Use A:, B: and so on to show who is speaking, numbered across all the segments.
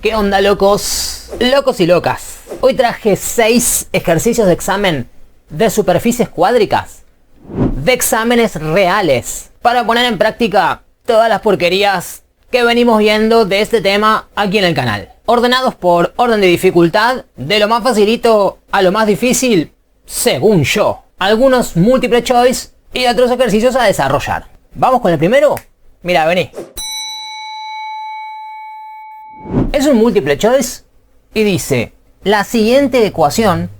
A: ¿Qué onda, locos? Locos y locas. Hoy traje 6 ejercicios de examen de superficies cuádricas, de exámenes reales, para poner en práctica todas las porquerías que venimos viendo de este tema aquí en el canal. Ordenados por orden de dificultad, de lo más facilito a lo más difícil, según yo. Algunos múltiple choice y otros ejercicios a desarrollar. ¿Vamos con el primero? Mira, vení. Es un múltiple choice y dice: la siguiente ecuación,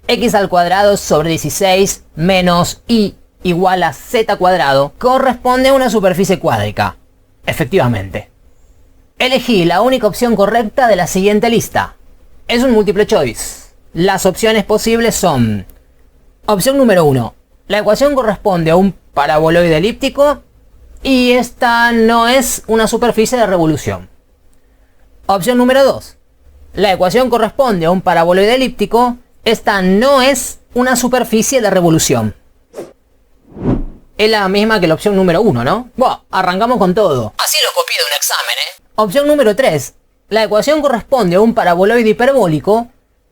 A: x al cuadrado sobre 16 menos y igual a z cuadrado, corresponde a una superficie cuádrica. Efectivamente. Elegí la única opción correcta de la siguiente lista. Es un múltiple choice. Las opciones posibles son: opción número 1. La ecuación corresponde a un paraboloide elíptico y esta no es una superficie de revolución. Opción número 2. La ecuación corresponde a un paraboloide elíptico. Esta no es una superficie de revolución. Es la misma que la opción número 1, ¿no? Bueno, arrancamos con todo. Así lo copié de un examen, ¿eh? Opción número 3. La ecuación corresponde a un paraboloide hiperbólico.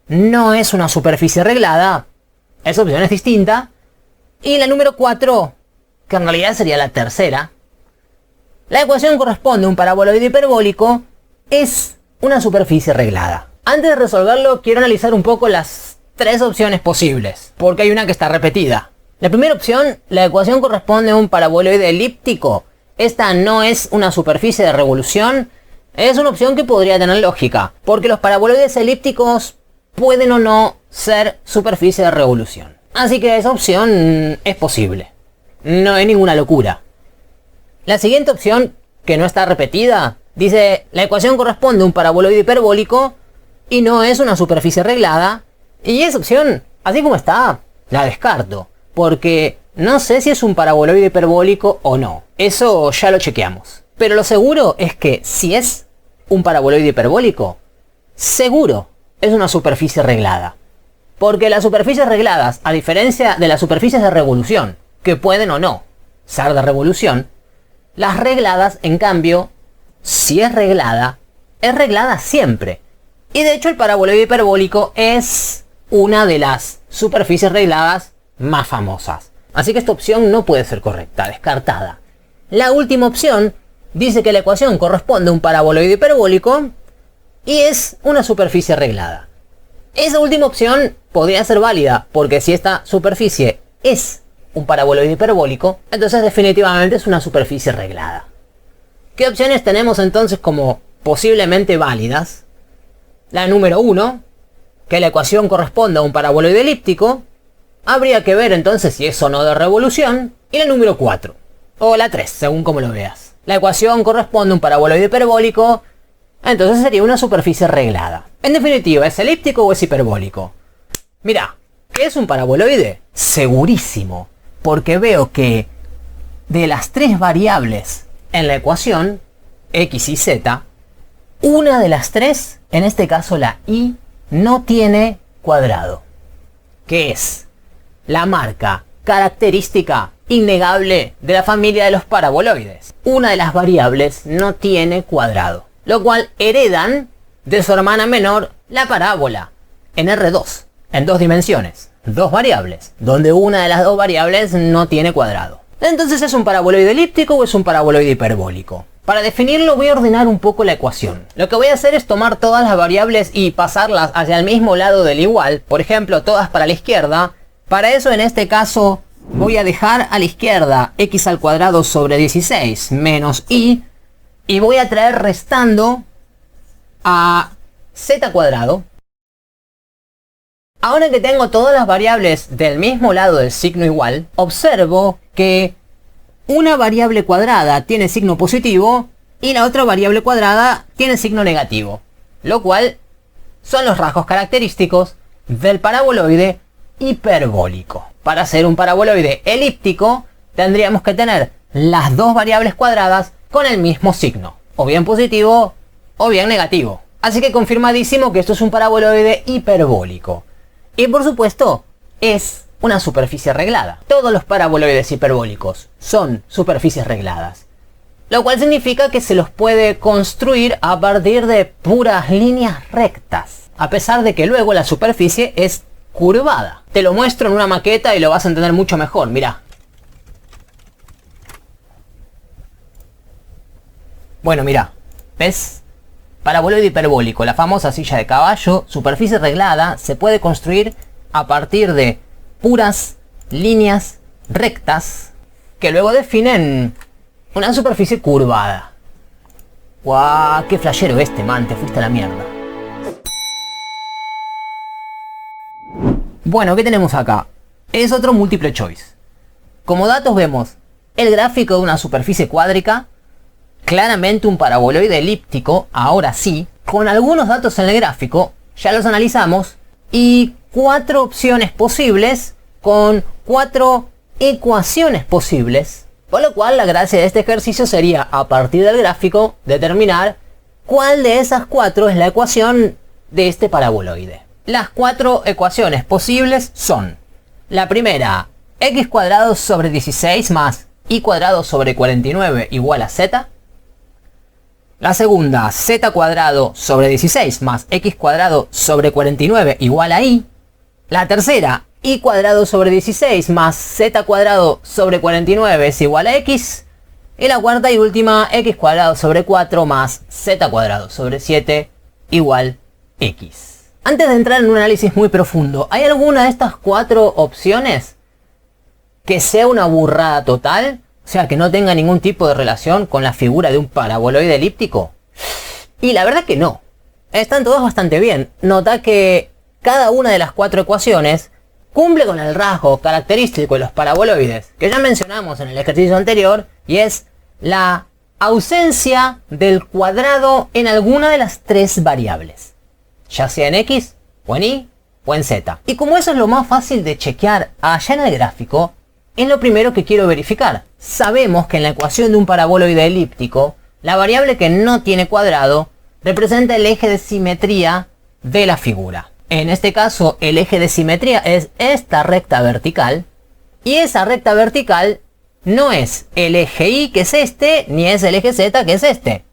A: No es una superficie reglada. Esa opción es distinta. Y la número 4, que en realidad sería la tercera. La ecuación corresponde a un paraboloide hiperbólico. Es una superficie reglada. Antes de resolverlo, quiero analizar un poco las 3 opciones posibles, porque hay una que está repetida. La primera opción, la ecuación corresponde a un paraboloide elíptico. Esta no es una superficie de revolución. Es una opción que podría tener lógica, porque los paraboloides elípticos pueden o no ser superficie de revolución. Así que esa opción es posible. No es ninguna locura. La siguiente opción, que no está repetida, dice: la ecuación corresponde a un paraboloide hiperbólico y no es una superficie reglada. Y esa opción, así como está, la descarto, porque no sé si es un paraboloide hiperbólico o no. Eso ya lo chequeamos. Pero lo seguro es que si es un paraboloide hiperbólico, seguro es una superficie reglada. Porque las superficies regladas, a diferencia de las superficies de revolución, que pueden o no ser de revolución, las regladas, en cambio, si es reglada siempre. Y de hecho el paraboloide hiperbólico es una de las superficies regladas más famosas. Así que esta opción no puede ser correcta, descartada. La última opción dice que la ecuación corresponde a un paraboloide hiperbólico y es una superficie reglada. Esa última opción podría ser válida, porque si esta superficie es un paraboloide hiperbólico, entonces definitivamente es una superficie reglada. ¿Qué opciones tenemos entonces como posiblemente válidas? La número 1, que la ecuación corresponde a un paraboloide elíptico. Habría que ver entonces si es o no de revolución. Y la número 4, o la 3, según como lo veas. La ecuación corresponde a un paraboloide hiperbólico. Entonces sería una superficie reglada. En definitiva, ¿es elíptico o es hiperbólico? Mira, ¿qué es un paraboloide? Segurísimo, porque veo que de las 3 variables en la ecuación, x y z, una de las 3, en este caso la y, no tiene cuadrado. ¿Qué es? La marca característica innegable de la familia de los paraboloides. Una de las variables no tiene cuadrado, lo cual heredan de su hermana menor, la parábola, en R2, en 2 dimensiones, 2 variables, donde una de las 2 variables no tiene cuadrado. Entonces, ¿es un paraboloide elíptico o es un paraboloide hiperbólico? Para definirlo voy a ordenar un poco la ecuación. Lo que voy a hacer es tomar todas las variables y pasarlas hacia el mismo lado del igual, por ejemplo, todas para la izquierda. Para eso, en este caso, voy a dejar a la izquierda x al cuadrado sobre 16 menos y voy a traer restando a z cuadrado. Ahora que tengo todas las variables del mismo lado del signo igual, observo que una variable cuadrada tiene signo positivo y la otra variable cuadrada tiene signo negativo, lo cual son los rasgos característicos del paraboloide hiperbólico. Para ser un paraboloide elíptico tendríamos que tener las 2 variables cuadradas con el mismo signo, o bien positivo o bien negativo. Así que confirmadísimo que esto es un paraboloide hiperbólico. Y por supuesto, es una superficie reglada. Todos los paraboloides hiperbólicos son superficies regladas. lo cual significa que se los puede construir a partir de puras líneas rectas, a pesar de que luego la superficie es curvada. Te lo muestro en una maqueta y lo vas a entender mucho mejor, mirá. Bueno, mirá, ¿ves? Paraboloide hiperbólico, la famosa silla de caballo, superficie reglada, se puede construir a partir de puras líneas rectas que luego definen una superficie curvada. ¡Guau! ¡Qué flashero este, man! Te fuiste a la mierda. Bueno, ¿qué tenemos acá? Es otro múltiple choice. Como datos vemos el gráfico de una superficie cuádrica, claramente un paraboloide elíptico, ahora sí, con algunos datos en el gráfico, ya los analizamos, y 4 opciones posibles con 4 ecuaciones posibles, por lo cual la gracia de este ejercicio sería, a partir del gráfico, determinar cuál de esas 4 es la ecuación de este paraboloide. Las 4 ecuaciones posibles son: la primera, x cuadrado sobre 16 más y cuadrado sobre 49 igual a z. La segunda, z cuadrado sobre 16 más x cuadrado sobre 49 igual a y. La tercera, y cuadrado sobre 16 más z cuadrado sobre 49 es igual a x. Y la cuarta y última, x cuadrado sobre 4 más z cuadrado sobre 7 igual x. Antes de entrar en un análisis muy profundo, ¿hay alguna de estas 4 opciones que sea una burrada total? O sea, que no tenga ningún tipo de relación con la figura de un paraboloide elíptico. Y la verdad que no. Están todas bastante bien. Nota que cada una de las 4 ecuaciones cumple con el rasgo característico de los paraboloides que ya mencionamos en el ejercicio anterior, y es la ausencia del cuadrado en alguna de las 3 variables, ya sea en x, o en y, o en z. Y como eso es lo más fácil de chequear allá en el gráfico, es lo primero que quiero verificar. Sabemos que en la ecuación de un paraboloide elíptico, la variable que no tiene cuadrado representa el eje de simetría de la figura. En este caso, el eje de simetría es esta recta vertical, y esa recta vertical no es el eje y, que es este, ni es el eje z, que es este.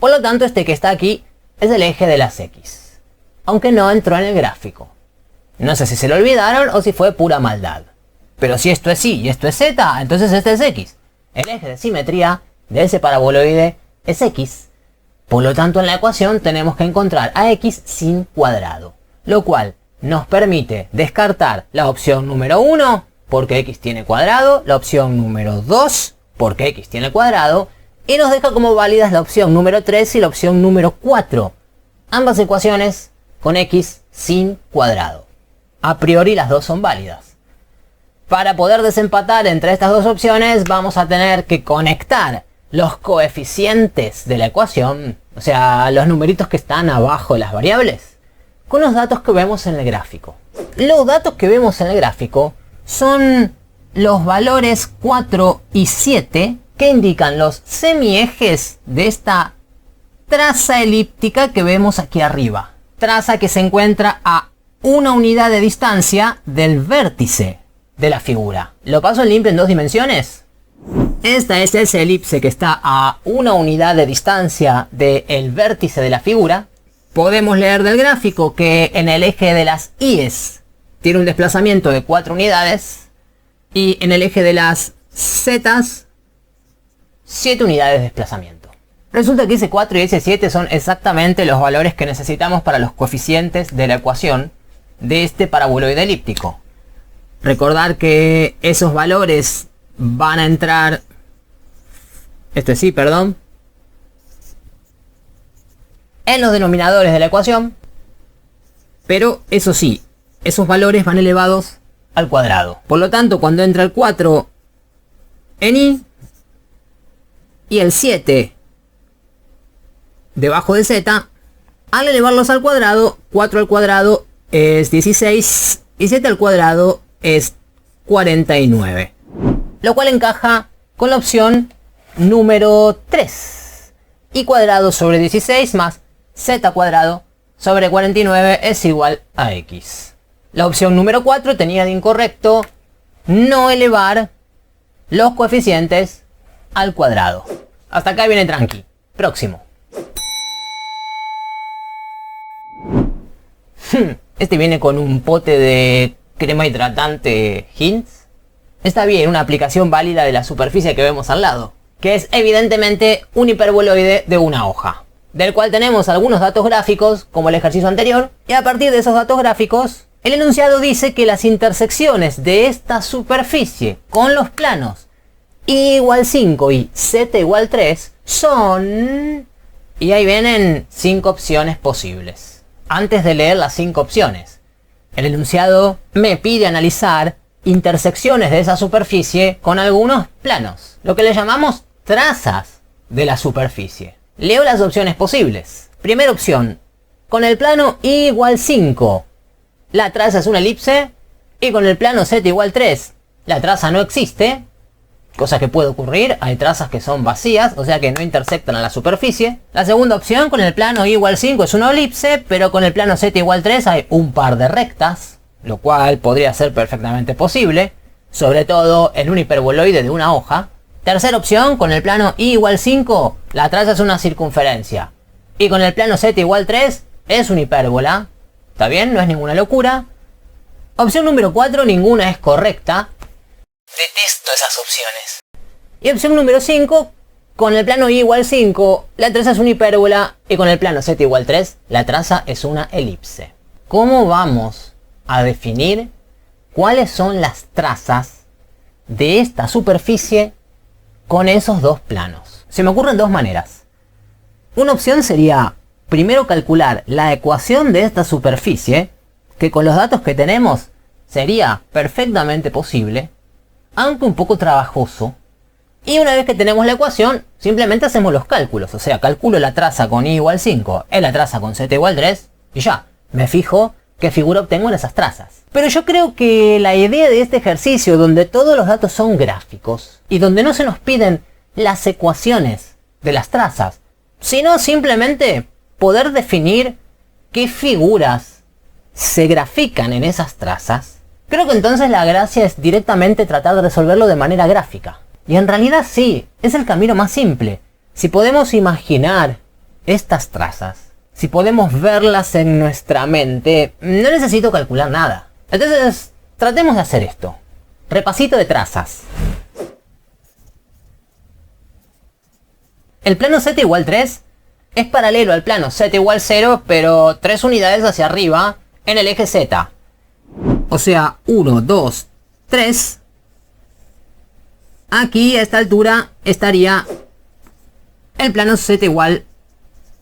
A: Por lo tanto, este que está aquí es el eje de las x, aunque no entró en el gráfico. No sé si se lo olvidaron o si fue pura maldad. Pero si esto es y y esto es z, entonces este es x. El eje de simetría de ese paraboloide es x. Por lo tanto, en la ecuación tenemos que encontrar a x sin cuadrado, lo cual nos permite descartar la opción número 1, porque x tiene cuadrado, la opción número 2, porque x tiene cuadrado, y nos deja como válidas la opción número 3 y la opción número 4. Ambas ecuaciones con x sin cuadrado. A priori las dos son válidas. Para poder desempatar entre estas dos opciones, vamos a tener que conectar los coeficientes de la ecuación, o sea, los numeritos que están abajo de las variables, con los datos que vemos en el gráfico. Los datos que vemos en el gráfico son los valores 4 y 7 que indican los semiejes de esta traza elíptica que vemos aquí arriba. Traza que se encuentra a una unidad de distancia del vértice de la figura. ¿Lo paso en limpio en 2 dimensiones? Esta es esa elipse que está a una unidad de distancia del vértice de la figura. Podemos leer del gráfico que en el eje de las I's tiene un desplazamiento de 4 unidades y en el eje de las Z's 7 unidades de desplazamiento. Resulta que ese 4 y ese 7 son exactamente los valores que necesitamos para los coeficientes de la ecuación de este paraboloide elíptico. Recordar que esos valores van a entrar, en los denominadores de la ecuación, pero eso sí, esos valores van elevados al cuadrado. Por lo tanto, cuando entra el 4 en y el 7 debajo de z, al elevarlos al cuadrado, 4 al cuadrado es 16 y 7 al cuadrado es 49. Lo cual encaja con la opción número 3. Y cuadrado sobre 16 más z cuadrado sobre 49 es igual a x. La opción número 4 tenía de incorrecto no elevar los coeficientes al cuadrado. Hasta acá viene tranqui. Próximo. Este viene con un pote de crema hidratante Hints. Está bien, una aplicación válida de la superficie que vemos al lado, que es evidentemente un hiperboloide de una hoja, del cual tenemos algunos datos gráficos, como el ejercicio anterior, y a partir de esos datos gráficos, el enunciado dice que las intersecciones de esta superficie con los planos y igual 5 y z igual 3 son... Y ahí vienen 5 opciones posibles. Antes de leer las 5 opciones, el enunciado me pide analizar intersecciones de esa superficie con algunos planos, lo que le llamamos trazas de la superficie. Leo las opciones posibles. Primera opción, con el plano y igual 5, la traza es una elipse, y con el plano z igual 3, la traza no existe. Cosa que puede ocurrir, hay trazas que son vacías, o sea que no intersectan a la superficie. La segunda opción, con el plano y igual 5 es una elipse, pero con el plano z igual 3 hay un par de rectas, lo cual podría ser perfectamente posible, sobre todo en un hiperboloide de una hoja. Tercera opción, con el plano y igual 5, la traza es una circunferencia, y con el plano z igual 3 es una hipérbola. ¿Está bien? No es ninguna locura. Opción número 4, ninguna es correcta. Detesto esas opciones. Y opción número 5, con el plano y igual 5, la traza es una hipérbola, y con el plano z igual 3, la traza es una elipse. ¿Cómo vamos a definir cuáles son las trazas de esta superficie con esos dos planos? Se me ocurren dos maneras. Una opción sería primero calcular la ecuación de esta superficie, que con los datos que tenemos sería perfectamente posible, aunque un poco trabajoso. Y una vez que tenemos la ecuación, simplemente hacemos los cálculos. O sea, calculo la traza con y igual 5, la traza con z igual 3, y ya, me fijo qué figura obtengo en esas trazas. Pero yo creo que la idea de este ejercicio, donde todos los datos son gráficos, y donde no se nos piden las ecuaciones de las trazas, sino simplemente poder definir qué figuras se grafican en esas trazas, creo que entonces la gracia es directamente tratar de resolverlo de manera gráfica. Y en realidad sí, es el camino más simple. Si podemos imaginar estas trazas, si podemos verlas en nuestra mente, no necesito calcular nada. Entonces, tratemos de hacer esto. Repasito de trazas. El plano z igual 3 es paralelo al plano z igual 0, pero 3 unidades hacia arriba en el eje z. O sea, 1, 2, 3. Aquí a esta altura estaría el plano z igual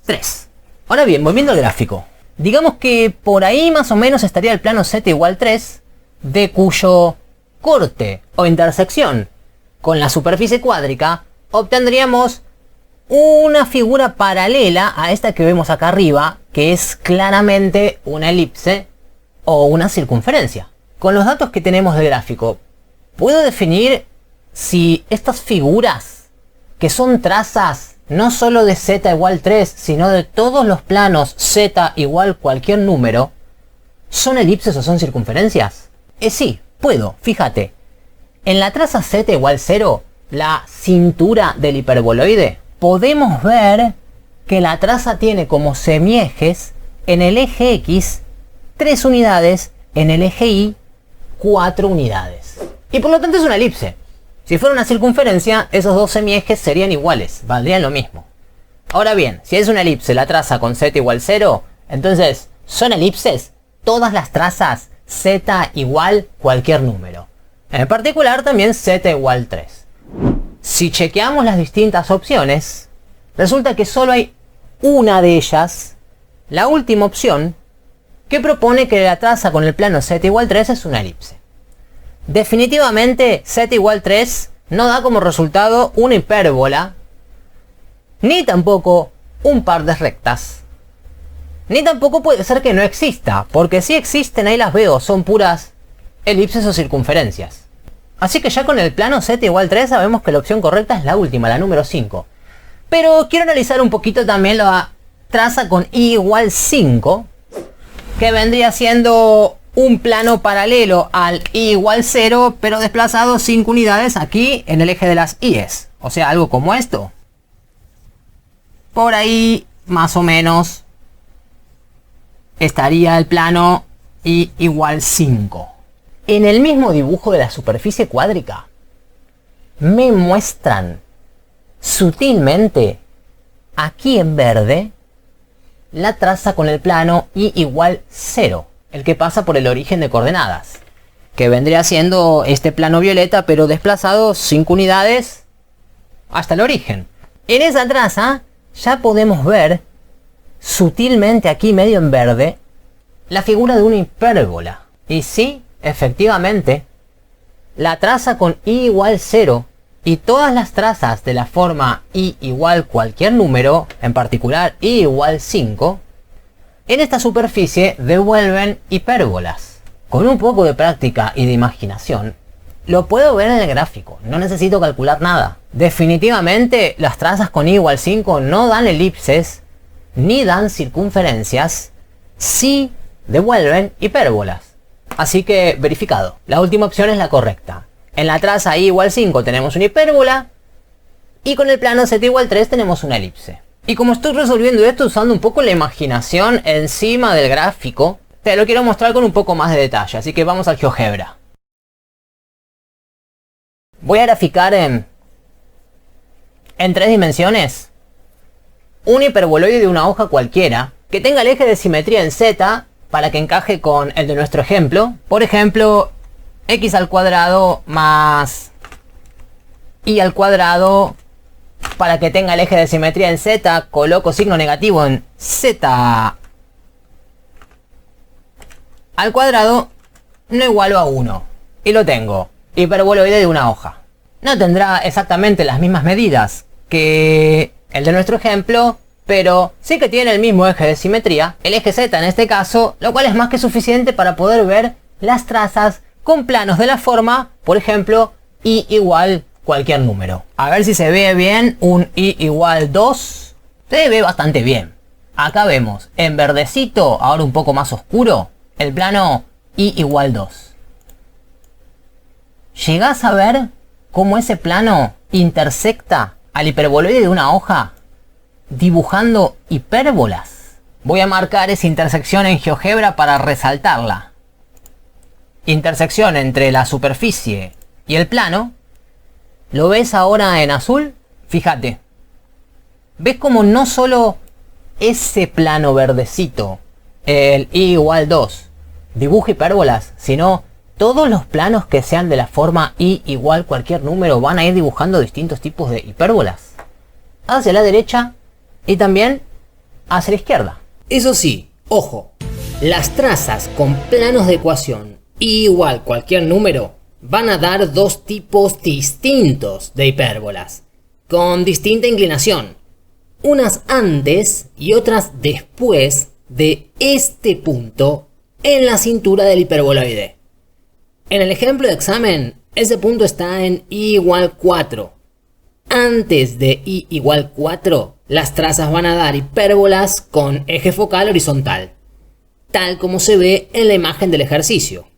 A: 3. Ahora bien, volviendo al gráfico. Digamos que por ahí más o menos estaría el plano z igual 3, de cuyo corte o intersección con la superficie cuádrica obtendríamos una figura paralela a esta que vemos acá arriba, que es claramente una elipse o una circunferencia. Con los datos que tenemos de gráfico, puedo definir si estas figuras, que son trazas no solo de z igual 3, sino de todos los planos z igual cualquier número, ¿son elipses o son circunferencias? Sí, puedo, fíjate. En la traza z igual 0, la cintura del hiperboloide, podemos ver que la traza tiene como semiejes en el eje X 3 unidades, en el eje Y 4 unidades. Y por lo tanto es una elipse. Si fuera una circunferencia, esos dos semiejes serían iguales, valdrían lo mismo. Ahora bien, si es una elipse la traza con z igual 0, entonces, ¿son elipses todas las trazas z igual cualquier número? En particular también z igual 3. Si chequeamos las distintas opciones, resulta que solo hay una de ellas, la última opción, que propone que la traza con el plano z igual 3 es una elipse. Definitivamente z igual 3 no da como resultado una hipérbola, ni tampoco un par de rectas, ni tampoco puede ser que no exista, porque si existen ahí las veo, son puras elipses o circunferencias. Así que ya con el plano z igual 3 sabemos que la opción correcta es la última, la número 5. Pero quiero analizar un poquito también la traza con y igual 5, que vendría siendo un plano paralelo al y igual 0, pero desplazado 5 unidades aquí en el eje de las I's. O sea, algo como esto. por ahí más o menos estaría el plano y igual 5. En el mismo dibujo de la superficie cuádrica me muestran sutilmente aquí en verde la traza con el plano y igual 0, el que pasa por el origen de coordenadas, que vendría siendo este plano violeta pero desplazado 5 unidades hasta el origen. En esa traza ya podemos ver sutilmente aquí medio en verde la figura de una hipérbola. Y sí, efectivamente, la traza con i igual 0 y todas las trazas de la forma i igual cualquier número, en particular i igual 5, en esta superficie devuelven hipérbolas. Con un poco de práctica y de imaginación, lo puedo ver en el gráfico, no necesito calcular nada. Definitivamente las trazas con i igual 5 no dan elipses, ni dan circunferencias, sí devuelven hipérbolas. Así que verificado, la última opción es la correcta. En la traza i igual 5 tenemos una hipérbola y con el plano z igual 3 tenemos una elipse. Y como estoy resolviendo esto usando un poco la imaginación encima del gráfico, te lo quiero mostrar con un poco más de detalle, así que vamos al GeoGebra. Voy a graficar en 3 dimensiones un hiperboloide de una hoja cualquiera que tenga el eje de simetría en z para que encaje con el de nuestro ejemplo. Por ejemplo, x al cuadrado más y al cuadrado, para que tenga el eje de simetría en z, coloco signo negativo en z al cuadrado no igual a 1. Y lo tengo, hiperboloide de una hoja. No tendrá exactamente las mismas medidas que el de nuestro ejemplo, pero sí que tiene el mismo eje de simetría, el eje z en este caso, lo cual es más que suficiente para poder ver las trazas con planos de la forma, por ejemplo, i igual cualquier número. A ver si se ve bien un i igual 2. Se ve bastante bien. Acá vemos en verdecito, ahora un poco más oscuro, el plano i igual 2. ¿Llegás a ver cómo ese plano intersecta al hiperboloide de una hoja dibujando hipérbolas? Voy a marcar esa intersección en GeoGebra para resaltarla. Intersección entre la superficie y el plano. ¿Lo ves ahora en azul? Fíjate. ¿Ves cómo no solo ese plano verdecito, el i igual 2, dibuja hipérbolas, sino todos los planos que sean de la forma i igual cualquier número van a ir dibujando distintos tipos de hipérbolas? Hacia la derecha y también hacia la izquierda. Eso sí, ojo, las trazas con planos de ecuación i igual cualquier número van a dar dos tipos distintos de hipérbolas, con distinta inclinación, unas antes y otras después de este punto en la cintura del hiperboloide. En el ejemplo de examen, ese punto está en i igual 4. Antes de i igual 4, las trazas van a dar hipérbolas con eje focal horizontal, tal como se ve en la imagen del ejercicio.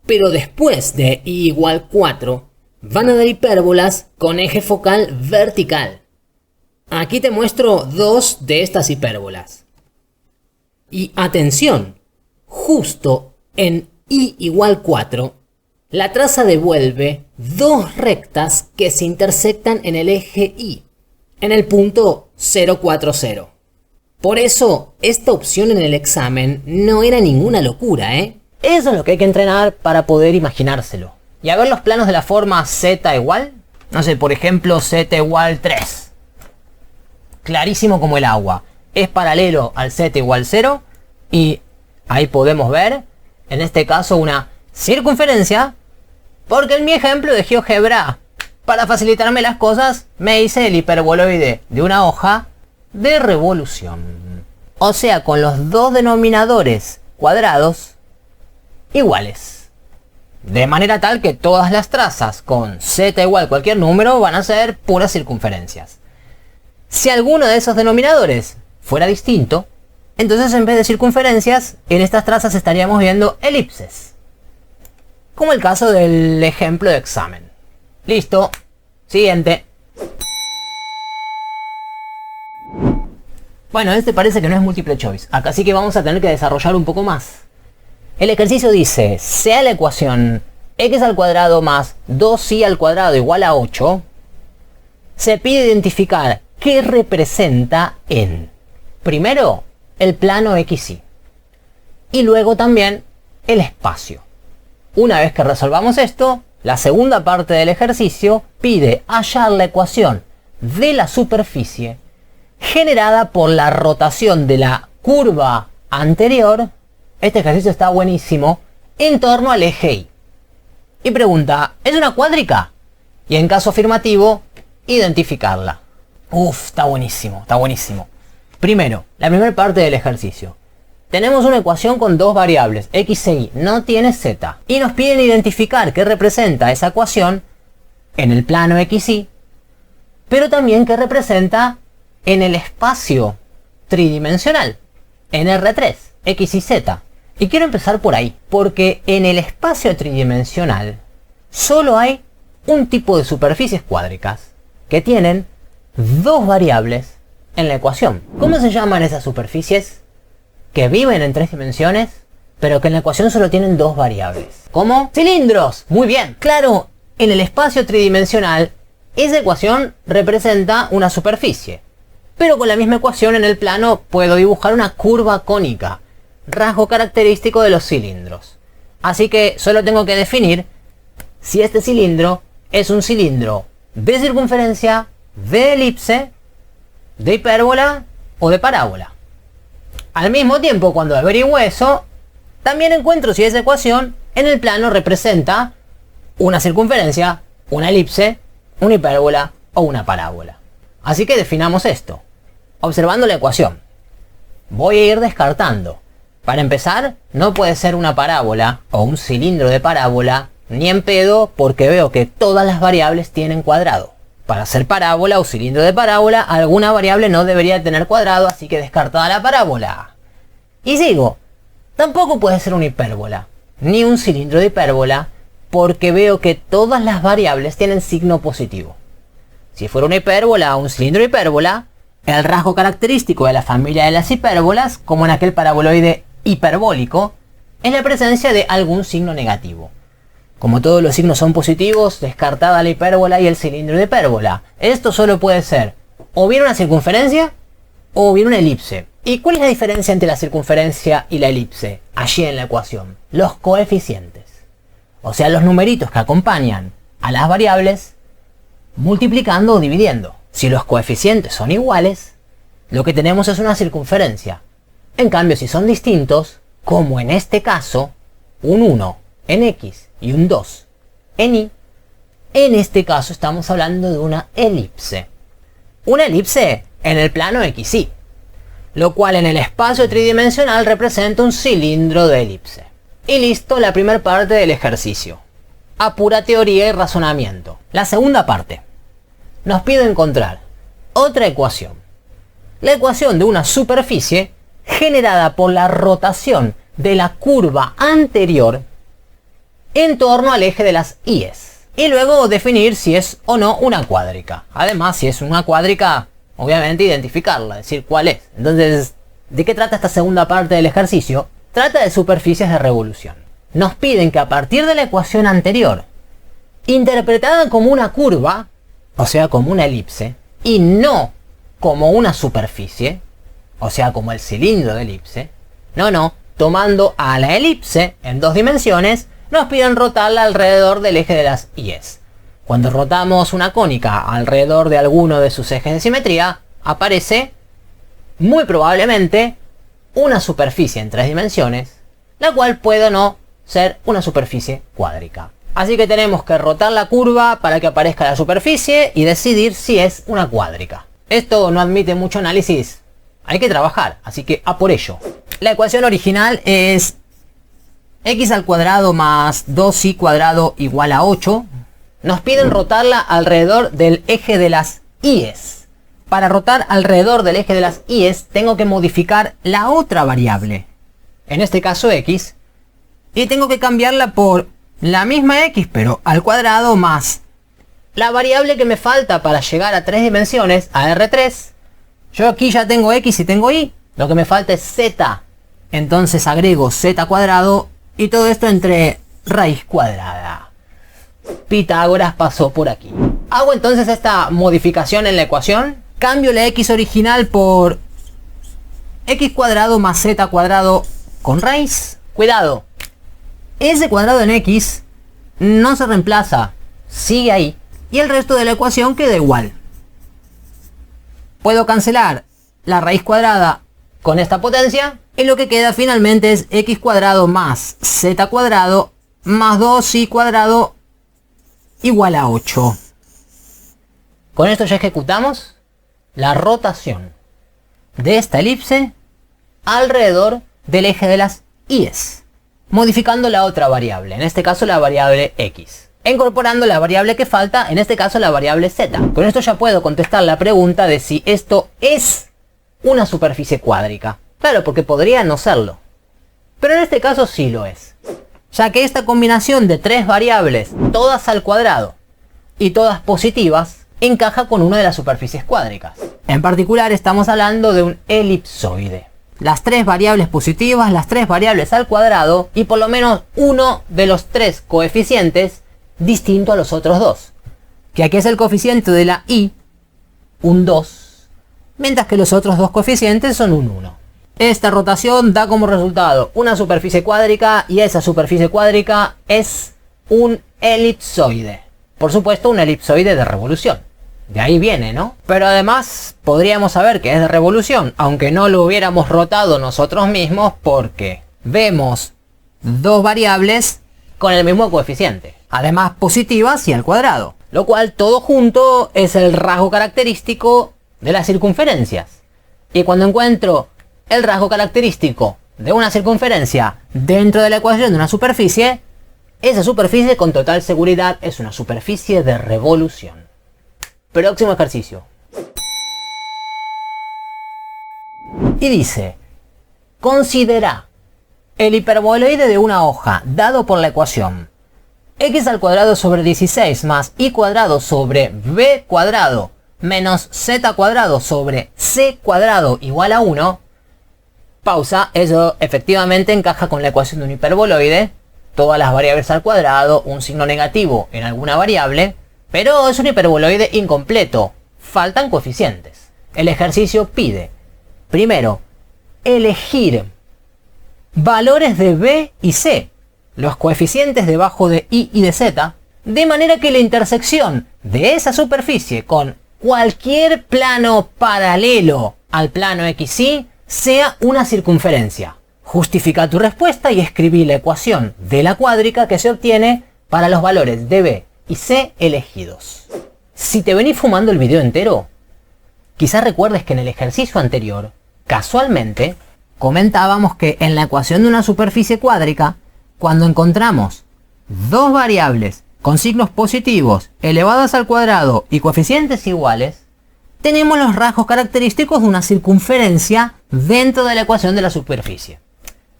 A: Pero después de i igual 4, van a dar hipérbolas con eje focal vertical. Aquí te muestro dos de estas hipérbolas. Y atención, justo en i igual 4, la traza devuelve dos rectas que se intersectan en el eje y, en el punto 0,40. Por eso, esta opción en el examen no era ninguna locura, ¿eh? Eso es lo que hay que entrenar para poder imaginárselo. Y a ver los planos de la forma z igual. No sé, por ejemplo, z igual 3. Clarísimo como el agua. Es paralelo al z igual 0. Y ahí podemos ver, en este caso, una circunferencia. Porque en mi ejemplo de GeoGebra, para facilitarme las cosas, me hice el hiperboloide de una hoja de revolución. O sea, con los dos denominadores cuadrados iguales. De manera tal que todas las trazas con z igual cualquier número van a ser puras circunferencias. Si alguno de esos denominadores fuera distinto, entonces en vez de circunferencias, en estas trazas estaríamos viendo elipses. Como el caso del ejemplo de examen. Listo. Siguiente. Bueno, este parece que no es múltiple choice, acá sí que vamos a tener que desarrollar un poco más. El ejercicio dice, sea la ecuación x al cuadrado más 2y al cuadrado igual a 8, se pide identificar qué representa en, primero, el plano XY, y luego también el espacio. Una vez que resolvamos esto, la segunda parte del ejercicio pide hallar la ecuación de la superficie generada por la rotación de la curva anterior, este ejercicio está buenísimo, en torno al eje Y. Y pregunta, ¿es una cuádrica? Y en caso afirmativo, identificarla. Uf, está buenísimo, está buenísimo. Primero, la primera parte del ejercicio. Tenemos una ecuación con dos variables, x e y, no tiene z. Y nos piden identificar qué representa esa ecuación en el plano XY, pero también qué representa en el espacio tridimensional, en R3, x y z. Y quiero empezar por ahí, porque en el espacio tridimensional solo hay un tipo de superficies cuádricas que tienen dos variables en la ecuación. ¿Cómo se llaman esas superficies que viven en tres dimensiones, pero que en la ecuación solo tienen dos variables? ¿Cómo? ¡Cilindros! Muy bien. Claro, en el espacio tridimensional, esa ecuación representa una superficie. Pero con la misma ecuación en el plano puedo dibujar una curva cónica, rasgo característico de los cilindros. Así que solo tengo que definir si este cilindro es un cilindro de circunferencia, de elipse, de hipérbola o de parábola. Al mismo tiempo, cuando averiguo eso, también encuentro si esa ecuación en el plano representa una circunferencia, una elipse, una hipérbola o una parábola. Así que definamos esto. Observando la ecuación, voy a ir descartando. Para empezar, no puede ser una parábola o un cilindro de parábola ni en pedo, porque veo que todas las variables tienen cuadrado. Para ser parábola o cilindro de parábola, alguna variable no debería tener cuadrado, así que descartada la parábola. Y sigo. Tampoco puede ser una hipérbola, ni un cilindro de hipérbola, porque veo que todas las variables tienen signo positivo. Si fuera una hipérbola o un cilindro de hipérbola, el rasgo característico de la familia de las hipérbolas, como en aquel paraboloide hiperbólico, es la presencia de algún signo negativo. Como todos los signos son positivos, descartada la hipérbola y el cilindro de hipérbola. Esto solo puede ser o bien una circunferencia o bien una elipse. ¿Y cuál es la diferencia entre la circunferencia y la elipse? Allí en la ecuación, los coeficientes. O sea, los numeritos que acompañan a las variables multiplicando o dividiendo. Si los coeficientes son iguales, lo que tenemos es una circunferencia. En cambio, si son distintos, como en este caso, un 1 en X y un 2 en Y, en este caso estamos hablando de una elipse. Una elipse en el plano XY, lo cual en el espacio tridimensional representa un cilindro de elipse. Y listo, la primera parte del ejercicio. A pura teoría y razonamiento. La segunda parte. Nos pide encontrar otra ecuación. La ecuación de una superficie generada por la rotación de la curva anterior en torno al eje de las Y's. Y luego definir si es o no una cuádrica. Además, si es una cuádrica, obviamente identificarla, decir cuál es. Entonces, ¿de qué trata esta segunda parte del ejercicio? Trata de superficies de revolución. Nos piden que a partir de la ecuación anterior, interpretada como una curva, o sea, como una elipse, y no como una superficie, o sea, como el cilindro de elipse, no, tomando a la elipse en dos dimensiones, nos piden rotarla alrededor del eje de las Y's. Cuando rotamos una cónica alrededor de alguno de sus ejes de simetría, aparece, muy probablemente, una superficie en tres dimensiones, la cual puede o no ser una superficie cuádrica. Así que tenemos que rotar la curva para que aparezca la superficie y decidir si es una cuádrica. Esto no admite mucho análisis, hay que trabajar, así que a por ello. La ecuación original es x al cuadrado más 2y cuadrado igual a 8. Nos piden rotarla alrededor del eje de las Y's. Para rotar alrededor del eje de las Y's tengo que modificar la otra variable, en este caso x, y tengo que cambiarla por la misma x pero al cuadrado más la variable que me falta para llegar a tres dimensiones, a R3, Yo aquí ya tengo x y tengo y, lo que me falta es z. Entonces agrego z cuadrado y todo esto entre raíz cuadrada. Pitágoras pasó por aquí. Hago entonces esta modificación en la ecuación. Cambio la x original por x cuadrado más z cuadrado con raíz. Cuidado, ese cuadrado en x no se reemplaza, sigue ahí. Y el resto de la ecuación queda igual. Puedo cancelar la raíz cuadrada con esta potencia. Y lo que queda finalmente es x cuadrado más z cuadrado más 2y cuadrado igual a 8. Con esto ya ejecutamos la rotación de esta elipse alrededor del eje de las y'es, modificando la otra variable, en este caso la variable x, incorporando la variable que falta, en este caso la variable z. Con esto ya puedo contestar la pregunta de si esto es una superficie cuádrica. Claro, porque podría no serlo, pero en este caso sí lo es, ya que esta combinación de tres variables, todas al cuadrado y todas positivas, encaja con una de las superficies cuádricas. En particular estamos hablando de un elipsoide. Las tres variables positivas, las tres variables al cuadrado y por lo menos uno de los tres coeficientes distinto a los otros dos. Que aquí es el coeficiente de la y, un 2, mientras que los otros dos coeficientes son un 1. Esta rotación da como resultado una superficie cuádrica y esa superficie cuádrica es un elipsoide. Por supuesto, un elipsoide de revolución. De ahí viene, ¿no? Pero además podríamos saber que es de revolución, aunque no lo hubiéramos rotado nosotros mismos, porque vemos dos variables con el mismo coeficiente, además positivas y al cuadrado, lo cual todo junto es el rasgo característico de las circunferencias. Y cuando encuentro el rasgo característico de una circunferencia dentro de la ecuación de una superficie, esa superficie con total seguridad es una superficie de revolución. Próximo ejercicio. Y dice, considera el hiperboloide de una hoja dado por la ecuación x al cuadrado sobre 16 más y cuadrado sobre b cuadrado menos z cuadrado sobre c cuadrado igual a 1. Pausa, eso efectivamente encaja con la ecuación de un hiperboloide. Todas las variables al cuadrado, un signo negativo en alguna variable, pero es un hiperboloide incompleto, faltan coeficientes. El ejercicio pide, primero, elegir valores de b y c, los coeficientes debajo de y de z, de manera que la intersección de esa superficie con cualquier plano paralelo al plano xy sea una circunferencia. Justifica tu respuesta y escribí la ecuación de la cuádrica que se obtiene para los valores de b y c elegidos. Si te venís fumando el video entero, quizás recuerdes que en el ejercicio anterior, casualmente, comentábamos que en la ecuación de una superficie cuádrica, cuando encontramos dos variables con signos positivos elevadas al cuadrado y coeficientes iguales, tenemos los rasgos característicos de una circunferencia dentro de la ecuación de la superficie.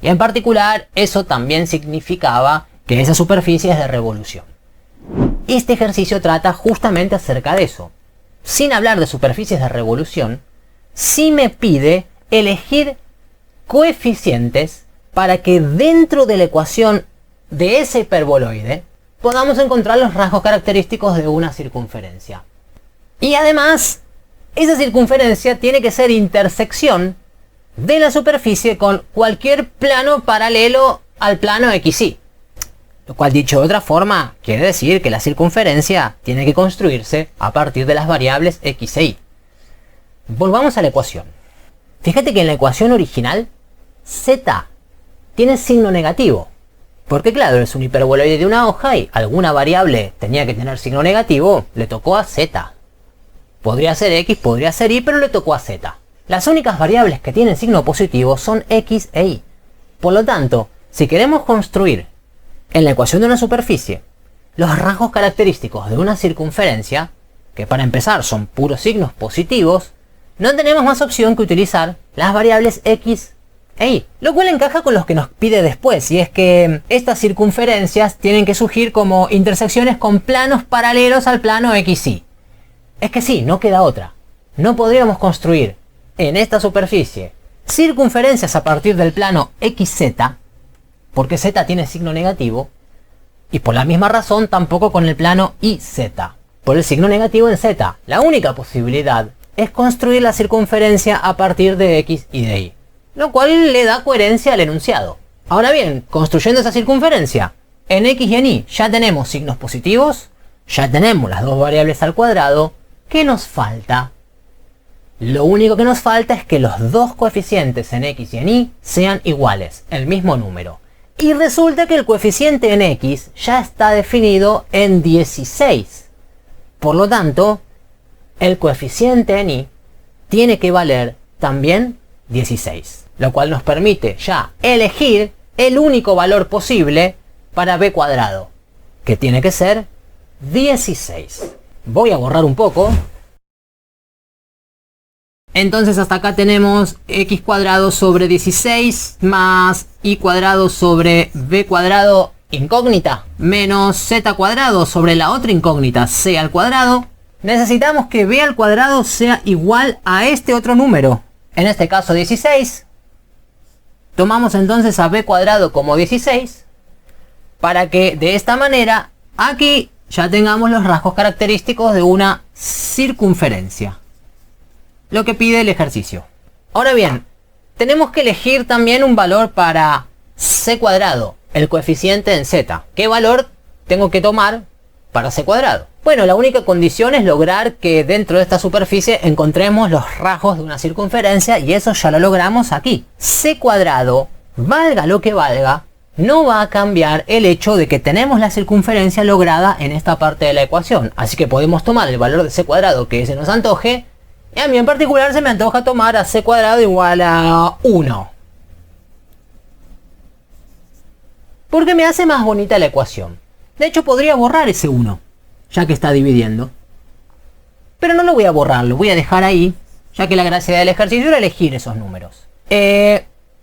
A: Y en particular, eso también significaba que esa superficie es de revolución. Este ejercicio trata justamente acerca de eso. Sin hablar de superficies de revolución, sí me pide elegir coeficientes para que dentro de la ecuación de ese hiperboloide podamos encontrar los rasgos característicos de una circunferencia. Y además, esa circunferencia tiene que ser intersección de la superficie con cualquier plano paralelo al plano xy. Lo cual, dicho de otra forma, quiere decir que la circunferencia tiene que construirse a partir de las variables x e y. Volvamos a la ecuación. Fíjate que en la ecuación original, z tiene signo negativo. Porque claro, es un hiperboloide de una hoja y alguna variable tenía que tener signo negativo, le tocó a z. Podría ser x, podría ser y, pero le tocó a z. Las únicas variables que tienen signo positivo son x e y. Por lo tanto, si queremos construir en la ecuación de una superficie los rasgos característicos de una circunferencia, que para empezar son puros signos positivos, no tenemos más opción que utilizar las variables x e y, lo cual encaja con los que nos pide después, y es que estas circunferencias tienen que surgir como intersecciones con planos paralelos al plano xy. Es que sí, no queda otra. No podríamos construir en esta superficie circunferencias a partir del plano XZ, porque Z tiene signo negativo, y por la misma razón tampoco con el plano YZ, por el signo negativo en Z. La única posibilidad es construir la circunferencia a partir de X y de Y, lo cual le da coherencia al enunciado. Ahora bien, construyendo esa circunferencia, en X y en Y ya tenemos signos positivos, ya tenemos las dos variables al cuadrado. ¿Qué nos falta? Lo único que nos falta es que los dos coeficientes en X y en Y sean iguales, el mismo número. Y resulta que el coeficiente en X ya está definido en 16. Por lo tanto, el coeficiente en Y tiene que valer también 16. Lo cual nos permite ya elegir el único valor posible para b cuadrado, que tiene que ser 16. Voy a borrar un poco. Entonces hasta acá tenemos x cuadrado sobre 16 más y cuadrado sobre b cuadrado incógnita menos z cuadrado sobre la otra incógnita c al cuadrado. Necesitamos que b al cuadrado sea igual a este otro número, en este caso 16. Tomamos entonces a b cuadrado como 16 para que de esta manera aquí ya tengamos los rasgos característicos de una circunferencia, lo que pide el ejercicio. Ahora bien, tenemos que elegir también un valor para c cuadrado, el coeficiente en z. ¿Qué valor tengo que tomar para c cuadrado? Bueno, la única condición es lograr que dentro de esta superficie encontremos los rasgos de una circunferencia, y eso ya lo logramos aquí. C cuadrado, valga lo que valga, no va a cambiar el hecho de que tenemos la circunferencia lograda en esta parte de la ecuación. Así que podemos tomar el valor de c cuadrado que se nos antoje. Y a mí en particular se me antoja tomar a c cuadrado igual a 1. Porque me hace más bonita la ecuación. De hecho podría borrar ese 1, ya que está dividiendo. Pero no lo voy a borrar, lo voy a dejar ahí, ya que la gracia del ejercicio era elegir esos números.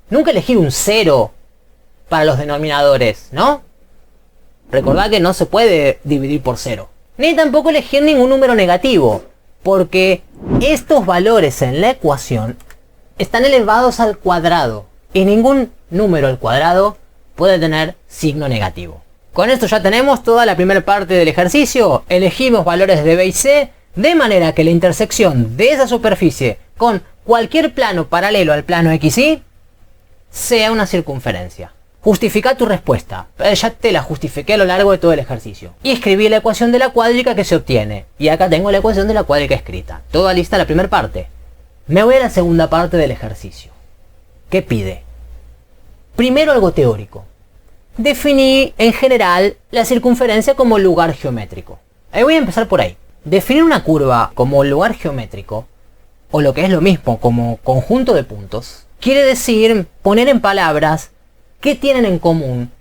A: Nunca elegir un 0 para los denominadores, ¿no? Recordad que no se puede dividir por 0. Ni tampoco elegir ningún número negativo, porque estos valores en la ecuación están elevados al cuadrado y ningún número al cuadrado puede tener signo negativo. Con esto ya tenemos toda la primera parte del ejercicio. Elegimos valores de b y c de manera que la intersección de esa superficie con cualquier plano paralelo al plano XY sea una circunferencia. Justifica tu respuesta. Ya te la justifiqué a lo largo de todo el ejercicio. Y escribí la ecuación de la cuádrica que se obtiene. Y acá tengo la ecuación de la cuádrica escrita. Toda lista la primera parte. Me voy a la segunda parte del ejercicio. ¿Qué pide? Primero algo teórico. Definí en general la circunferencia como lugar geométrico. Ahí voy a empezar por ahí. Definir una curva como lugar geométrico, o lo que es lo mismo como conjunto de puntos, quiere decir poner en palabras qué tienen en común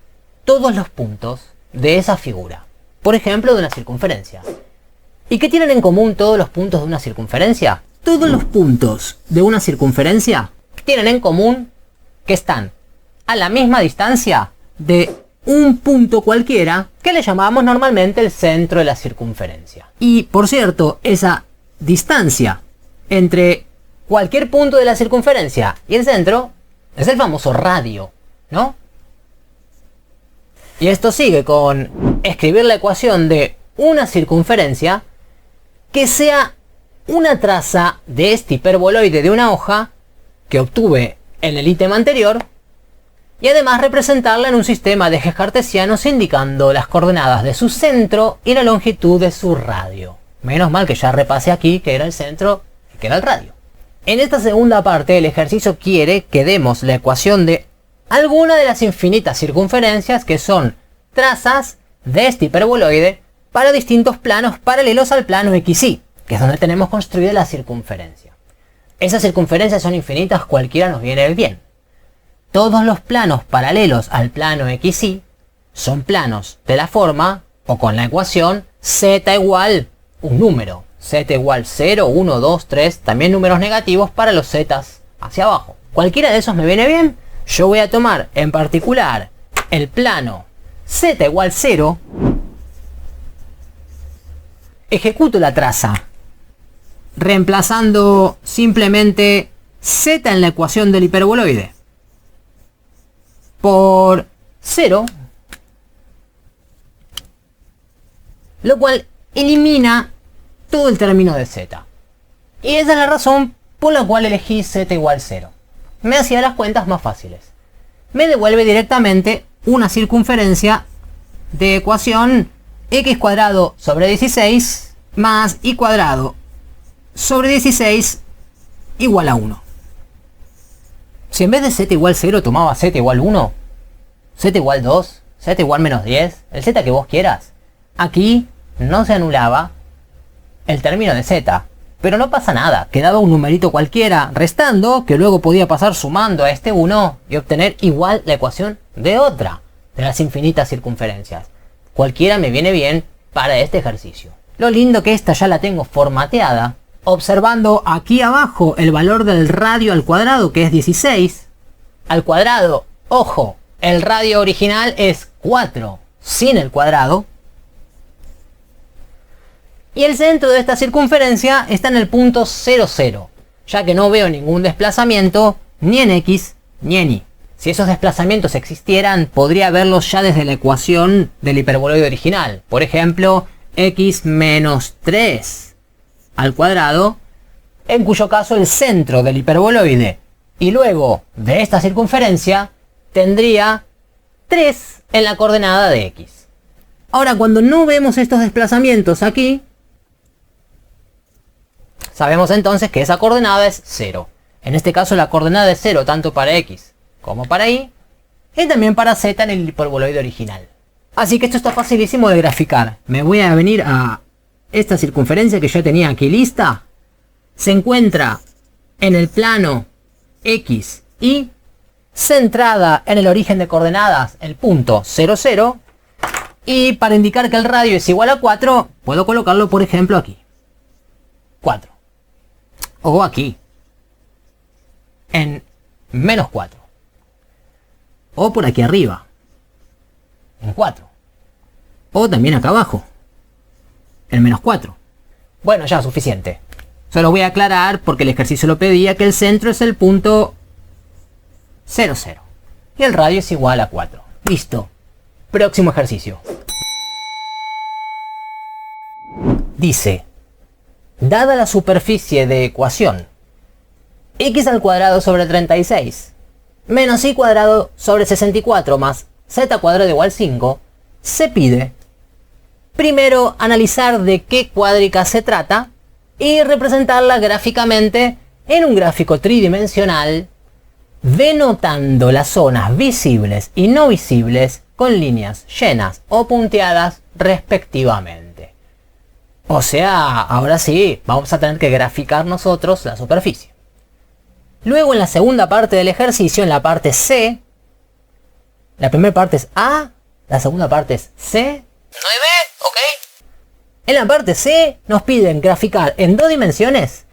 A: todos los puntos de esa figura. Por ejemplo, de una circunferencia. ¿Y qué tienen en común todos los puntos de una circunferencia? Todos los puntos de una circunferencia tienen en común que están a la misma distancia de un punto cualquiera que le llamamos normalmente el centro de la circunferencia. Y por cierto, esa distancia entre cualquier punto de la circunferencia y el centro es el famoso radio, ¿no? Y esto sigue con escribir la ecuación de una circunferencia que sea una traza de este hiperboloide de una hoja que obtuve en el ítem anterior, y además representarla en un sistema de ejes cartesianos indicando las coordenadas de su centro y la longitud de su radio. Menos mal que ya repasé aquí que era el centro y que era el radio. En esta segunda parte el ejercicio quiere que demos la ecuación de alguna de las infinitas circunferencias que son trazas de este hiperboloide para distintos planos paralelos al plano XY, que es donde tenemos construida la circunferencia. Esas circunferencias son infinitas, cualquiera nos viene bien. Todos los planos paralelos al plano XY son planos de la forma o con la ecuación z igual un número. Z igual 0, 1, 2, 3, también números negativos para los z hacia abajo. Cualquiera de esos me viene bien. Yo voy a tomar en particular el plano z igual 0. Ejecuto la traza reemplazando simplemente z en la ecuación del hiperboloide por 0, lo cual elimina todo el término de z. Y esa es la razón por la cual elegí z igual 0. Me hacía las cuentas más fáciles. Me devuelve directamente una circunferencia de ecuación x cuadrado sobre 16 más y cuadrado sobre 16 igual a 1. Si en vez de z igual 0 tomaba z igual 1, z igual 2, z igual menos 10, el z que vos quieras, aquí no se anulaba el término de z. Pero no pasa nada, quedaba un numerito cualquiera restando que luego podía pasar sumando a este 1 y obtener igual la ecuación de otra de las infinitas circunferencias. Cualquiera me viene bien para este ejercicio. Lo lindo que esta ya la tengo formateada, observando aquí abajo el valor del radio al cuadrado, que es 16. Al cuadrado, ojo, el radio original es 4 sin el cuadrado. Y el centro de esta circunferencia está en el punto 0, 0, ya que no veo ningún desplazamiento ni en x ni en y. Si esos desplazamientos existieran, podría verlos ya desde la ecuación del hiperboloide original. Por ejemplo, x menos 3 al cuadrado, en cuyo caso el centro del hiperboloide y luego de esta circunferencia tendría 3 en la coordenada de x. Ahora, cuando no vemos estos desplazamientos aquí, sabemos entonces que esa coordenada es 0. En este caso la coordenada es 0 tanto para x como para y también para z en el hiperboloide original. Así que esto está facilísimo de graficar. Me voy a venir a esta circunferencia que yo tenía aquí lista. Se encuentra en el plano x y centrada en el origen de coordenadas, el punto 0, 0. Y para indicar que el radio es igual a 4, puedo colocarlo por ejemplo aquí. 4. O aquí. En menos 4. O por aquí arriba. En 4. O también acá abajo. En menos 4. Bueno, ya suficiente. Solo voy a aclarar porque el ejercicio lo pedía que el centro es el punto 0, 0. Y el radio es igual a 4. Listo. Próximo ejercicio. Dice: dada la superficie de ecuación x al cuadrado sobre 36 menos y cuadrado sobre 64 más z cuadrado igual 5, se pide primero analizar de qué cuádrica se trata y representarla gráficamente en un gráfico tridimensional, denotando las zonas visibles y no visibles con líneas llenas o punteadas respectivamente. O sea, ahora sí, vamos a tener que graficar nosotros la superficie. Luego en la segunda parte del ejercicio, en la parte C, la primera parte es A, la segunda parte es C, no hay B, ok. En la parte C nos piden graficar en 2 dimensiones,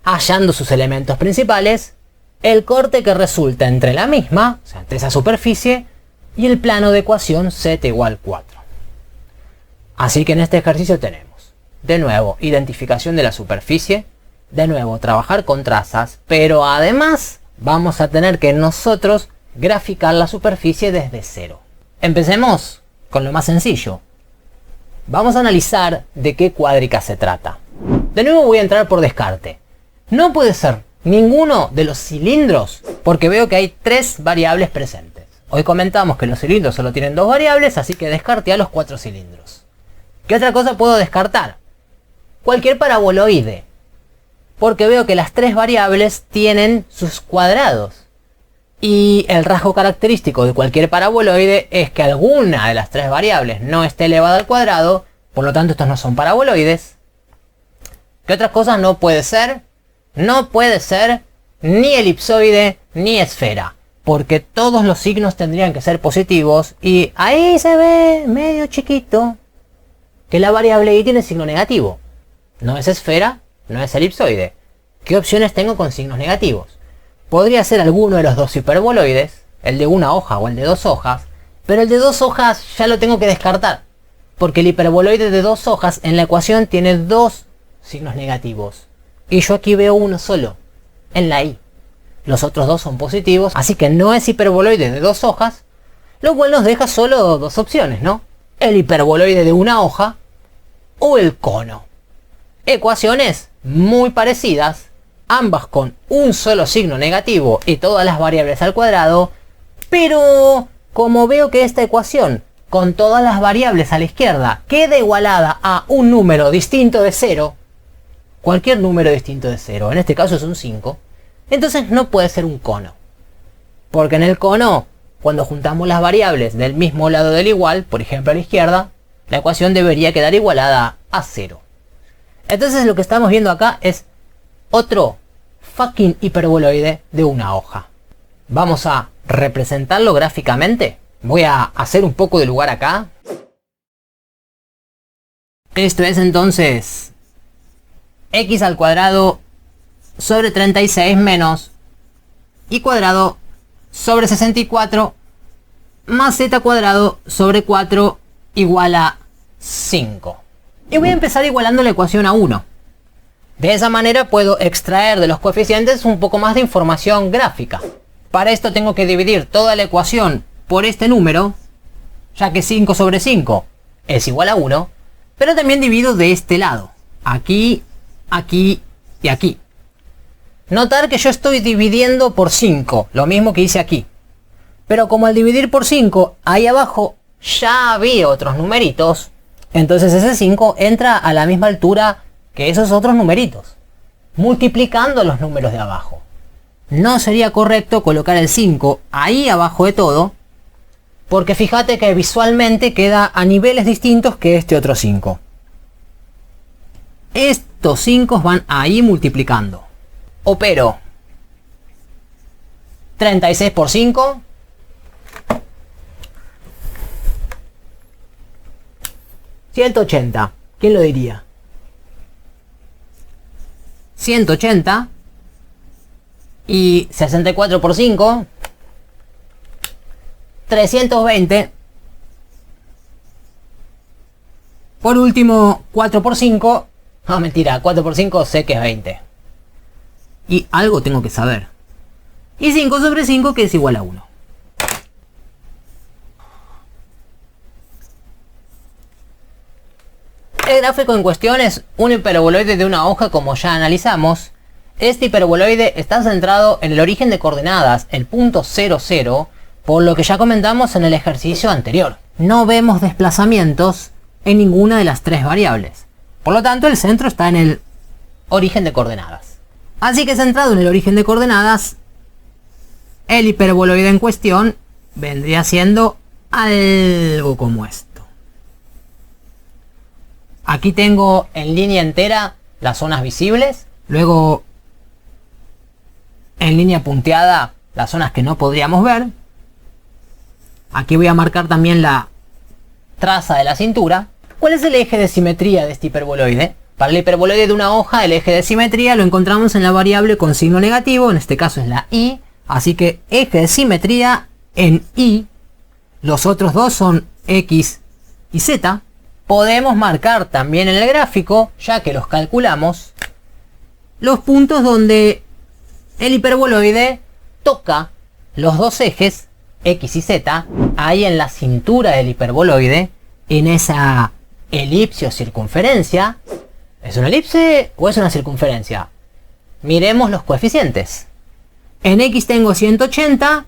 A: hallando sus elementos principales, el corte que resulta entre la misma, o sea, entre esa superficie, y el plano de ecuación z igual 4. Así que en este ejercicio tenemos, de nuevo, identificación de la superficie, de nuevo, trabajar con trazas, pero además vamos a tener que nosotros graficar la superficie desde cero. Empecemos con lo más sencillo. Vamos a analizar de qué cuádrica se trata. De nuevo voy a entrar por descarte. No puede ser ninguno de los cilindros porque veo que hay 3 variables presentes. Hoy comentamos que los cilindros solo tienen 2 variables, así que descarte a los 4 cilindros. ¿Qué otra cosa puedo descartar? Cualquier paraboloide, porque veo que las 3 variables tienen sus cuadrados. Y el rasgo característico de cualquier paraboloide es que alguna de las 3 variables no esté elevada al cuadrado, por lo tanto estos no son paraboloides. ¿Qué otras cosas no puede ser? No puede ser ni elipsoide ni esfera, porque todos los signos tendrían que ser positivos y ahí se ve medio chiquito que la variable y tiene signo negativo. No es esfera, no es elipsoide. ¿Qué opciones tengo con signos negativos? Podría ser alguno de los 2 hiperboloides, el de una hoja o el de 2 hojas, pero el de 2 hojas ya lo tengo que descartar, porque el hiperboloide de 2 hojas en la ecuación tiene 2 signos negativos, y yo aquí veo uno solo, en la y. los otros dos son positivos, así que no es hiperboloide de dos hojas, lo cual nos deja solo dos opciones, ¿no? El hiperboloide de una hoja o el cono. Ecuaciones muy parecidas, ambas con un solo signo negativo y todas las variables al cuadrado, pero como veo que esta ecuación con todas las variables a la izquierda queda igualada a un número distinto de 0, cualquier número distinto de 0, en este caso es un 5, entonces no puede ser un cono. Porque en el cono, cuando juntamos las variables del mismo lado del igual, por ejemplo a la izquierda, la ecuación debería quedar igualada a 0. Entonces lo que estamos viendo acá es otro fucking hiperboloide de una hoja. Vamos a representarlo gráficamente. Voy a hacer un poco de lugar acá. Esto es entonces x al cuadrado sobre 36 menos y cuadrado sobre 64 más z cuadrado sobre 4 igual a 5. Y voy a empezar igualando la ecuación a 1. De esa manera puedo extraer de los coeficientes un poco más de información gráfica. Para esto tengo que dividir toda la ecuación por este número, ya que 5 sobre 5 es igual a 1, pero también divido de este lado, aquí, aquí y aquí. Notar que yo estoy dividiendo por 5, lo mismo que hice aquí. Pero como al dividir por 5, ahí abajo ya había otros numeritos, entonces ese 5 entra a la misma altura que esos otros numeritos, multiplicando los números de abajo. No sería correcto colocar el 5 ahí abajo de todo, porque fíjate que visualmente queda a niveles distintos que este otro 5. Estos 5 van ahí multiplicando. Opero 36 por 5. 180. ¿Quién lo diría? 180. Y 64 por 5. 320. Por último, 4 por 5. No, mentira, 4 por 5 sé que es 20. Y algo tengo que saber. Y 5 sobre 5 que es igual a 1. El gráfico en cuestión es un hiperboloide de una hoja como ya analizamos. Este hiperboloide está centrado en el origen de coordenadas, el punto 0, 0, por lo que ya comentamos en el ejercicio anterior. No vemos desplazamientos en ninguna de las tres variables. Por lo tanto, el centro está en el origen de coordenadas. Así que centrado en el origen de coordenadas, el hiperboloide en cuestión vendría siendo algo como esto. Aquí tengo en línea entera las zonas visibles, luego en línea punteada las zonas que no podríamos ver. Aquí voy a marcar también la traza de la cintura. ¿Cuál es el eje de simetría de este hiperboloide? Para el hiperboloide de una hoja, el eje de simetría lo encontramos en la variable con signo negativo, en este caso es la y, así que eje de simetría en y, los otros dos son x y z. Podemos marcar también en el gráfico, ya que los calculamos, los puntos donde el hiperboloide toca los dos ejes x y z, ahí en la cintura del hiperboloide, en esa elipse o circunferencia. ¿Es una elipse o es una circunferencia? Miremos los coeficientes. En x tengo 180,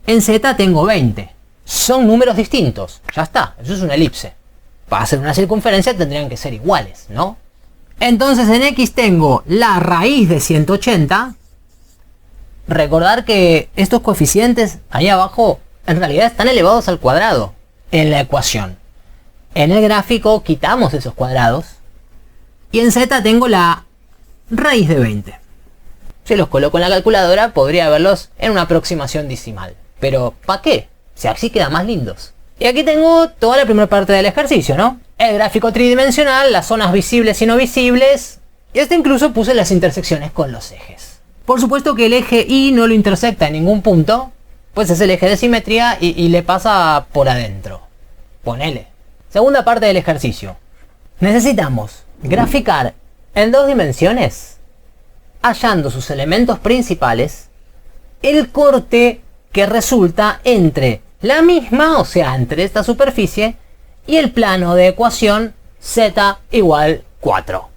A: en z tengo 20. Son números distintos. Ya está, eso es una elipse. Para hacer una circunferencia tendrían que ser iguales, ¿no? Entonces en x tengo la raíz de 180. Recordar que estos coeficientes ahí abajo en realidad están elevados al cuadrado en la ecuación. En el gráfico quitamos esos cuadrados. Y en z tengo la raíz de 20. Si los coloco en la calculadora podría verlos en una aproximación decimal. Pero ¿para qué? Si así quedan más lindos. Y aquí tengo toda la primera parte del ejercicio, ¿no? El gráfico tridimensional, las zonas visibles y no visibles. Y hasta incluso puse las intersecciones con los ejes. Por supuesto que el eje Y no lo intersecta en ningún punto. Pues es el eje de simetría y le pasa por adentro. Ponele. Segunda parte del ejercicio. Necesitamos graficar en dos dimensiones, hallando sus elementos principales, el corte que resulta entre la misma, o sea, entre esta superficie y el plano de ecuación z igual 4.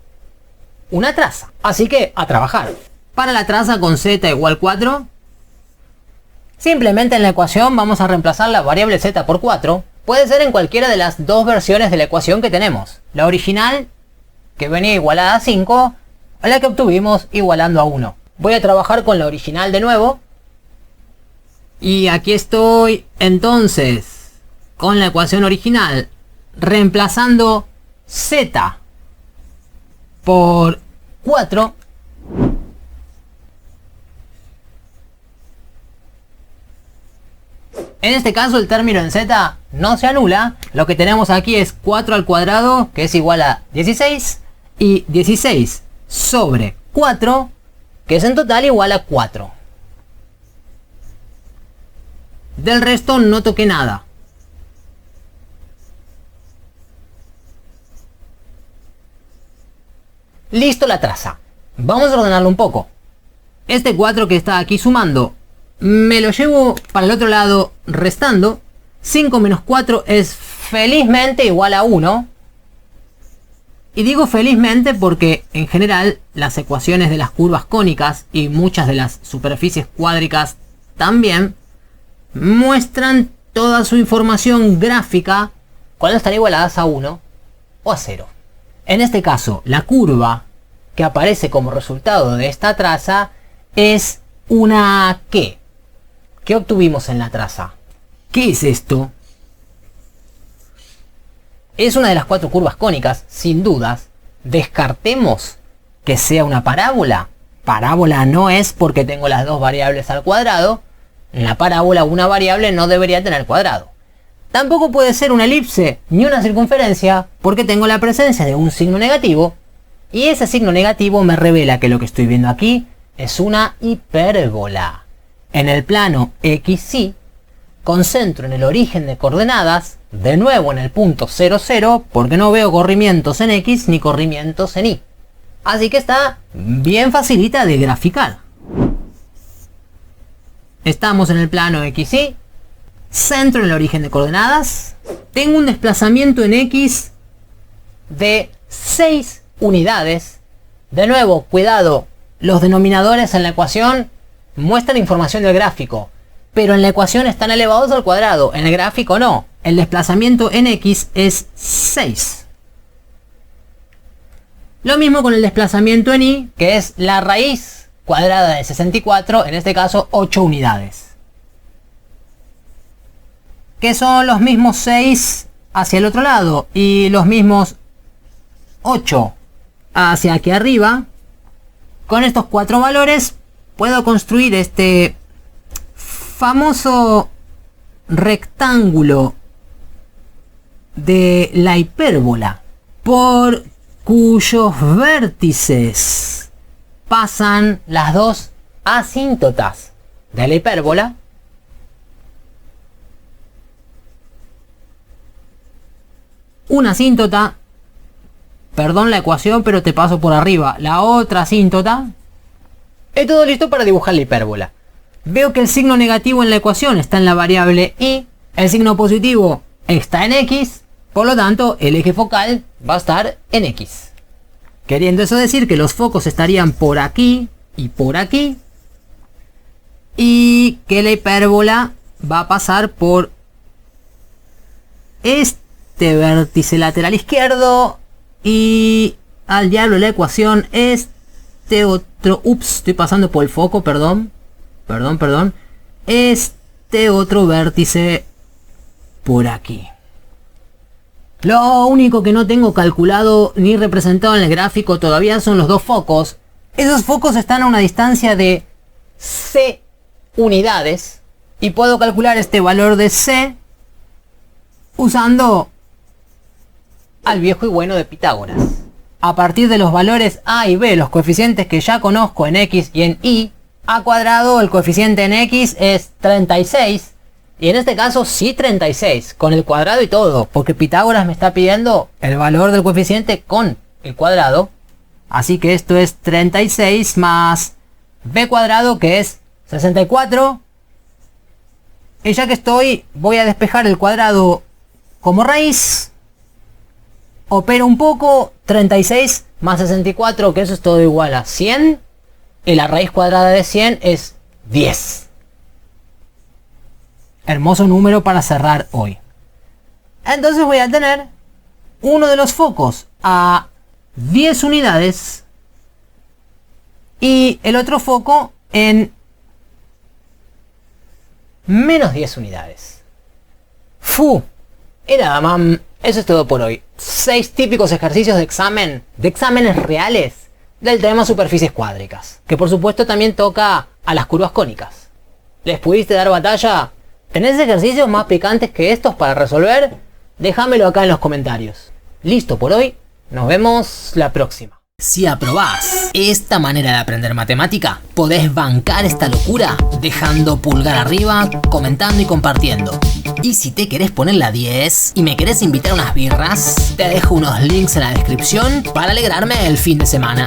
A: Una traza. Así que a trabajar. Para la traza con z igual 4, simplemente en la ecuación vamos a reemplazar la variable z por 4. Puede ser en cualquiera de las dos versiones de la ecuación que tenemos. La original, que venía igualada a 5, o la que obtuvimos igualando a 1. Voy a trabajar con la original de nuevo. Y aquí estoy entonces con la ecuación original, reemplazando z por 4. En este caso el término en z no se anula. Lo que tenemos aquí es 4 al cuadrado, que es igual a 16. Y 16 sobre 4, que es en total igual a 4. Del resto no toqué nada. Listo la traza. Vamos a ordenarlo un poco. Este 4 que está aquí sumando, me lo llevo para el otro lado restando. 5 menos 4 es felizmente igual a 1. Y digo felizmente porque en general las ecuaciones de las curvas cónicas y muchas de las superficies cuádricas también muestran toda su información gráfica cuando están igualadas a 1 o a 0. En este caso, la curva que aparece como resultado de esta traza es una ¿qué? ¿Qué obtuvimos en la traza? ¿Qué es esto? Es una de las 4 curvas cónicas, sin dudas. Descartemos que sea una parábola. Parábola no es porque tengo las dos variables al cuadrado. En la parábola una variable no debería tener cuadrado. Tampoco puede ser una elipse ni una circunferencia porque tengo la presencia de un signo negativo. Y ese signo negativo me revela que lo que estoy viendo aquí es una hipérbola. En el plano XY, concentro en el origen de coordenadas, de nuevo en el punto 0, 0, porque no veo corrimientos en X ni corrimientos en Y. Así que está bien facilita de graficar. Estamos en el plano XY, centro en el origen de coordenadas, tengo un desplazamiento en X de 6 unidades. De nuevo, cuidado, los denominadores en la ecuación muestran información del gráfico, pero en la ecuación están elevados al cuadrado, en el gráfico no. El desplazamiento en X es 6. Lo mismo con el desplazamiento en Y, que es la raíz cuadrada de 64, en este caso 8 unidades. Que son los mismos 6 hacia el otro lado y los mismos 8 hacia aquí arriba. Con estos 4 valores puedo construir este famoso rectángulo de la hipérbola, por cuyos vértices pasan las dos asíntotas de la hipérbola. Una asíntota, perdón la ecuación, pero te paso por arriba la otra asíntota. Es todo listo para dibujar la hipérbola. Veo que el signo negativo en la ecuación está en la variable y, el signo positivo está en X, por lo tanto el eje focal va a estar en X. Queriendo eso decir que los focos estarían por aquí y por aquí, y que la hipérbola va a pasar por este vértice lateral izquierdo y al diablo la ecuación este otro, estoy pasando por el foco, perdón, este otro vértice por aquí. Lo único que no tengo calculado ni representado en el gráfico todavía son los dos focos. Esos focos están a una distancia de C unidades y puedo calcular este valor de C usando al viejo y bueno de Pitágoras. A partir de los valores A y B, los coeficientes que ya conozco en X y en Y, A cuadrado, el coeficiente en X es 36. Y en este caso sí 36, con el cuadrado y todo, porque Pitágoras me está pidiendo el valor del coeficiente con el cuadrado. Así que esto es 36 más B cuadrado, que es 64. Y ya que estoy, voy a despejar el cuadrado como raíz. Opero un poco. 36 más 64, que eso es todo igual a 100. Y la raíz cuadrada de 100 es 10. Hermoso número para cerrar hoy. Entonces voy a tener uno de los focos a 10 unidades. Y el otro foco en menos 10 unidades. ¡Fu! Y nada, mam, eso es todo por hoy. 6 típicos ejercicios de exámenes reales del tema superficies cuádricas. Que por supuesto también toca a las curvas cónicas. ¿Les pudiste dar batalla? ¿Tenés ejercicios más picantes que estos para resolver? Déjamelo acá en los comentarios. Listo por hoy, nos vemos la próxima. Si aprobás esta manera de aprender matemática, podés bancar esta locura dejando pulgar arriba, comentando y compartiendo. Y si te querés poner la 10 y me querés invitar a unas birras, te dejo unos links en la descripción para alegrarme el fin de semana.